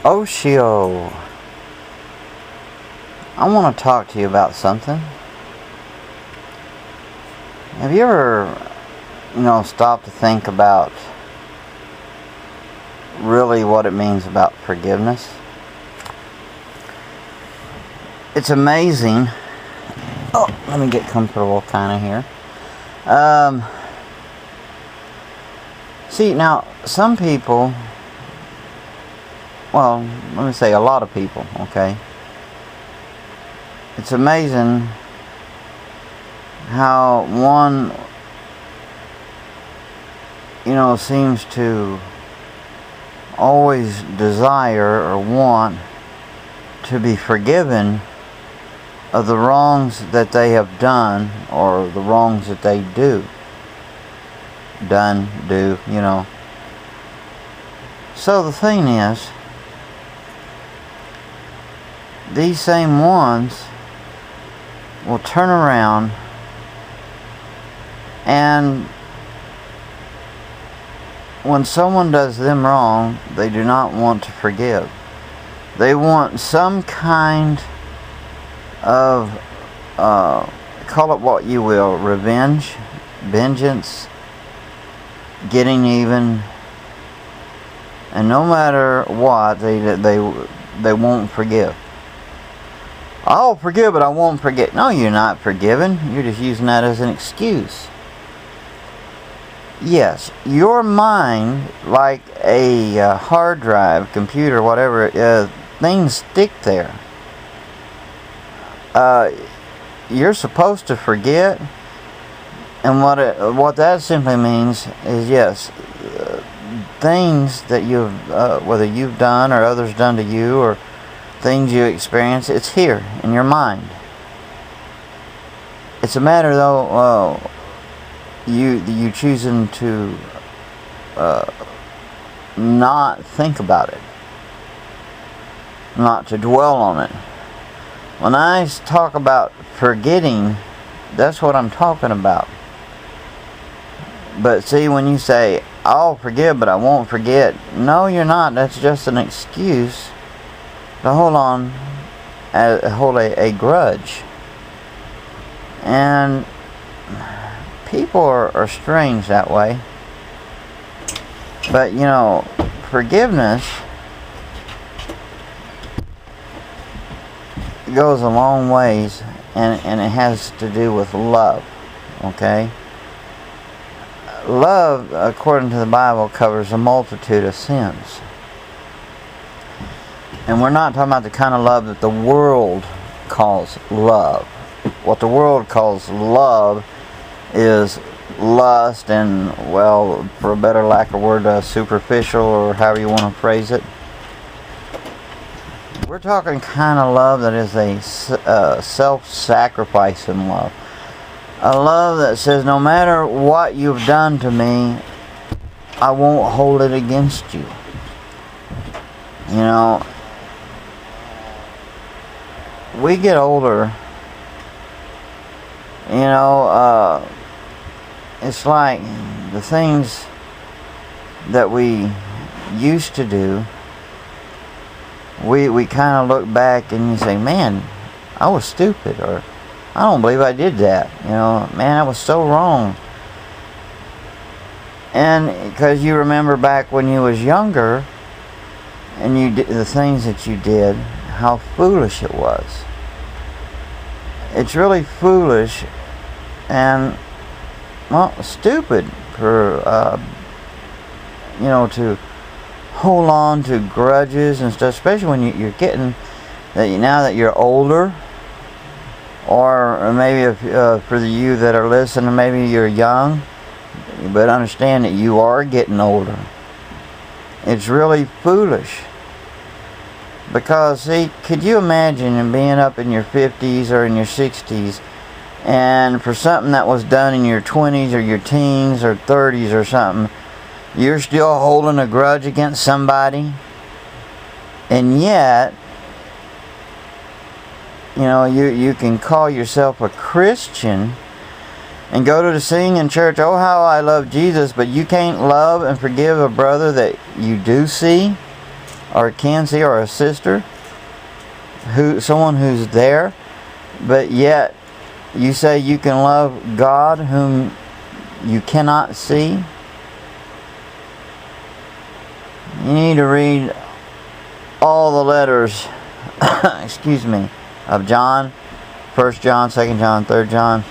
Oshio, I want to talk to you about something. Have you ever, stopped to think about really what it means about forgiveness? It's amazing. Oh, let me get comfortable kind of here. See, now, some people, well, let me say a lot of people, okay? It's amazing how one, seems to always desire or want to be forgiven of the wrongs that they have done or the wrongs that they do. So the thing is, these same ones will turn around and when someone does them wrong, they do not want to forgive. They want some kind of, call it what you will, revenge, vengeance, getting even, and no matter what, they won't forgive. I'll forgive, but I won't forget. No, you're not forgiven. You're just using that as an excuse. Yes, your mind, like a hard drive, computer, whatever, things stick there. You're supposed to forget, and what that simply means is, yes, things that whether you've done or others done to you, or things you experience, it's here in your mind. It's a matter, though, you choosing to not think about it, not to dwell on it. When I talk about forgetting, that's what I'm talking about. But see, when you say, I'll forgive, but I won't forget, no, you're not. That's just an excuse to hold a grudge. And people are strange that way. But, forgiveness goes a long ways, and it has to do with love, okay? Love, according to the Bible, covers a multitude of sins. And we're not talking about the kind of love that the world calls love. What the world calls love is lust and, well, for a better lack of word, superficial, or however you want to phrase it. We're talking kind of love that is a self-sacrificing love. A love that says, no matter what you've done to me, I won't hold it against you. We get older, it's like the things that we used to do, we kind of look back and you say, man, I was stupid, or I don't believe I did that. Man, I was so wrong. And because you remember back when you was younger and you did the things that you did, how foolish it was. It's really foolish and, well, stupid for, to hold on to grudges and stuff, especially when you're getting that now that you're older. Or maybe if, for you that are listening, maybe you're young, but understand that you are getting older. It's really foolish. Because, see, could you imagine being up in your 50s or in your 60s, and for something that was done in your 20s or your teens or 30s or something, you're still holding a grudge against somebody? And yet, you can call yourself a Christian and go to the singing church, oh how I love Jesus, but you can't love and forgive a brother that you do see or can see, or a sister, someone who's there, but yet you say you can love God whom you cannot see? You need to read all the letters excuse me, of John, 1 John, 2 John, 3 John.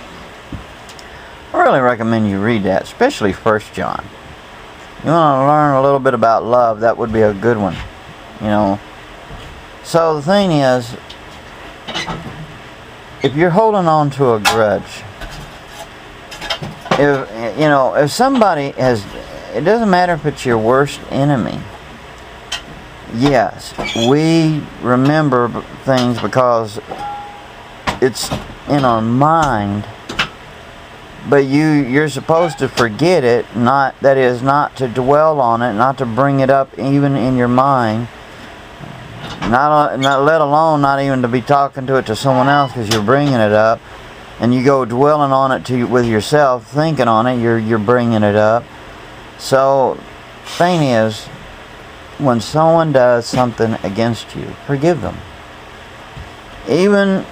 I really recommend you read that, especially 1 John. You want to learn a little bit about love, that would be a good one. You know. So the thing is, if you're holding on to a grudge, if somebody has, it doesn't matter if it's your worst enemy. Yes, we remember things because it's in our mind, but you're supposed to forget it, not to dwell on it, not to bring it up even in your mind, not let alone not even to be talking to it to someone else, because you're bringing it up, and you go dwelling on it with yourself, thinking on it, you're bringing it up. So, thing is, when someone does something against you, forgive them. Even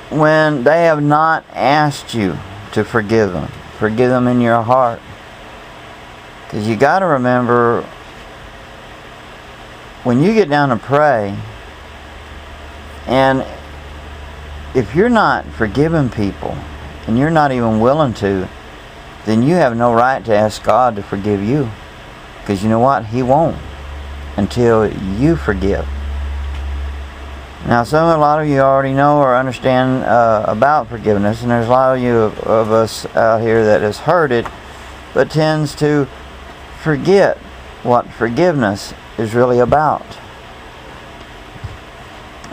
when they have not asked you to forgive them in your heart. Because you got to remember, when you get down to pray, and if you're not forgiving people, and you're not even willing to, then you have no right to ask God to forgive you. Because you know what? He won't, until you forgive. Now, a lot of you already know or understand about forgiveness, and there's a lot of us out here that has heard it, but tends to forget what forgiveness is really about.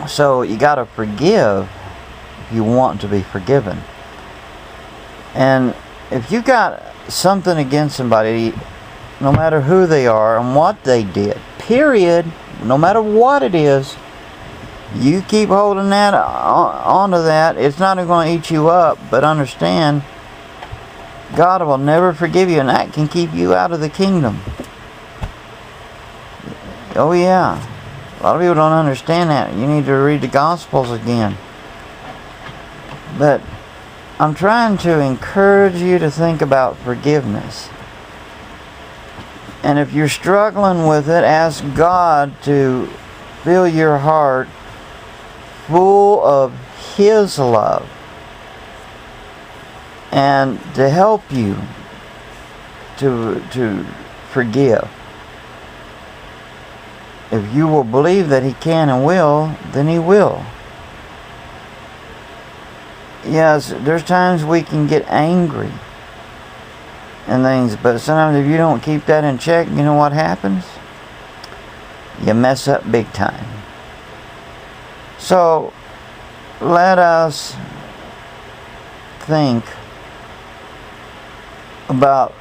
So you got to forgive if you want to be forgiven. And if you got something against somebody, no matter who they are and what they did, period, no matter what it is, you keep holding that onto that, it's not going to eat you up. But understand, God will never forgive you, and that can keep you out of the kingdom. Oh yeah, a lot of people don't understand that. You need to read the Gospels again. But I'm trying to encourage you to think about forgiveness. And if you're struggling with it, ask God to fill your heart full of His love, and to help you to forgive. If you will believe that He can and will, then He will. Yes, there's times we can get angry and things, but sometimes if you don't keep that in check, you know what happens? You mess up big time. So, let us think about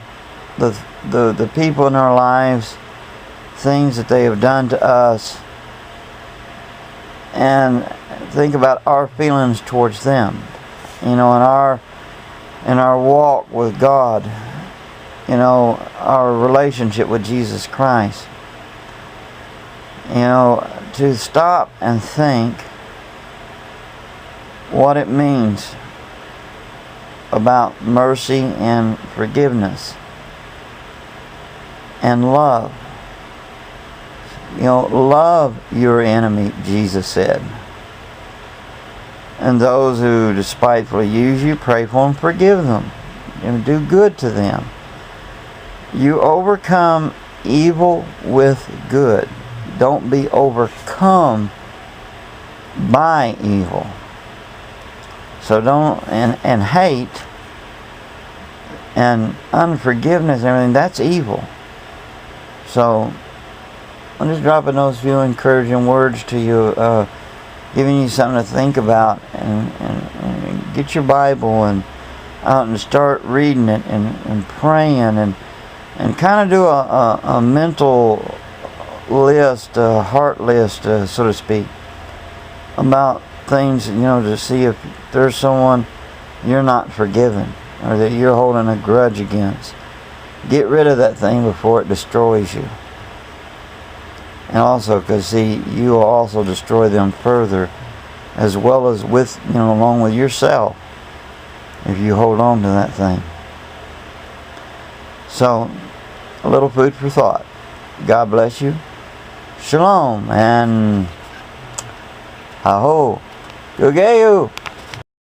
the people in our lives, things that they have done to us, and think about our feelings towards them. You know, in our walk with God, you know, our relationship with Jesus Christ. You know, to stop and think what it means about mercy and forgiveness and love. You know, love your enemy, Jesus said. And those who despitefully use you, pray for them, forgive them, and do good to them. You overcome evil with good. Don't be overcome by evil. So don't, and hate and unforgiveness and everything, that's evil. So I'm just dropping those few encouraging words to you, giving you something to think about, and get your Bible and out and start reading it and praying and kind of do a mental list, a heart list, so to speak, about things, you know, to see if there's someone you're not forgiven or that you're holding a grudge against. Get rid of that thing before it destroys you. And also, because see, you will also destroy them further, as well as with, along with yourself, if you hold on to that thing. So, a little food for thought. God bless you. Shalom and Aho. Gugeu.